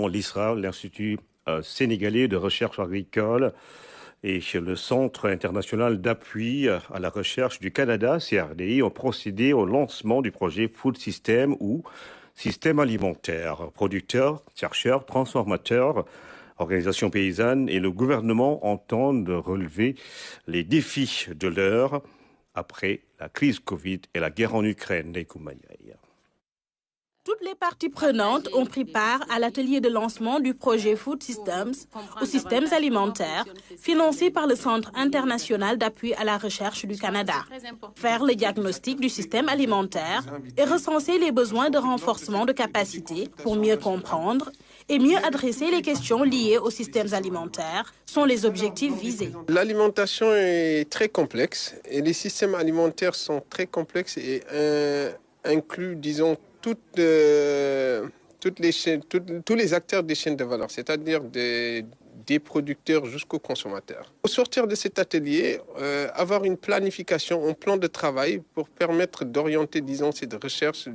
L'ISRA, l'Institut sénégalais de recherche agricole, et le Centre international d'appui à la recherche du Canada, CRDI, ont procédé au lancement du projet Food System ou Système alimentaire. Producteurs, chercheurs, transformateurs, organisations paysannes et le gouvernement entendent relever les défis de l'heure après la crise Covid et la guerre en Ukraine. Toutes les parties prenantes ont pris part à l'atelier de lancement du projet Food Systems ou Systèmes alimentaires, financé par le Centre international d'appui à la recherche du Canada. Faire le diagnostic du système alimentaire et recenser les besoins de renforcement de capacité pour mieux comprendre et mieux adresser les questions liées aux systèmes alimentaires sont les objectifs visés. L'alimentation est très complexe et les systèmes alimentaires sont très complexes et incluent, disons, tous les acteurs des chaînes de valeur, c'est-à-dire des producteurs jusqu'aux consommateurs. Au sortir de cet atelier, avoir une planification, un plan de travail pour permettre d'orienter, disons, cette recherche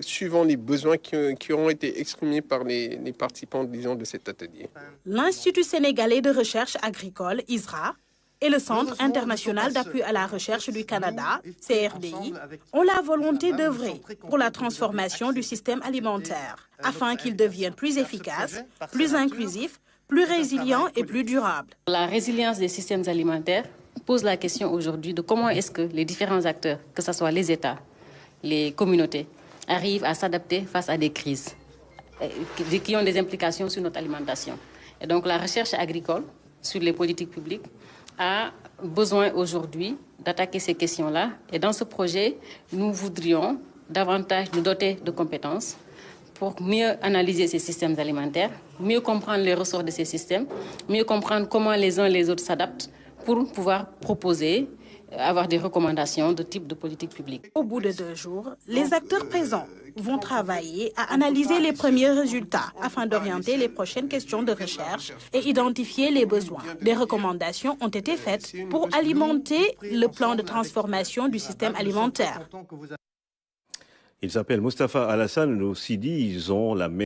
suivant les besoins qui auront été exprimés par les participants, disons, de cet atelier. L'Institut sénégalais de recherche agricole, ISRA, et le Centre international d'appui à la recherche du Canada, CRDI, ont la volonté d'œuvrer pour la transformation du système alimentaire afin qu'il devienne plus efficace, plus inclusif, plus résilient et plus durable. La résilience des systèmes alimentaires pose la question aujourd'hui de comment est-ce que les différents acteurs, que ce soit les États, les communautés, arrivent à s'adapter face à des crises qui ont des implications sur notre alimentation. Et donc la recherche agricole sur les politiques publiques a besoin aujourd'hui d'attaquer ces questions-là. Et dans ce projet, nous voudrions davantage nous doter de compétences pour mieux analyser ces systèmes alimentaires, mieux comprendre les ressorts de ces systèmes, mieux comprendre comment les uns et les autres s'adaptent pour pouvoir proposer, avoir des recommandations de type de politique publique. Au bout de 2 jours, les acteurs présents vont travailler à analyser les premiers résultats afin d'orienter les prochaines questions de recherche et identifier les besoins. Des recommandations ont été faites pour alimenter le plan de transformation du système alimentaire. Ils s'appellent Mustapha Alassane et Sidi, ils ont la même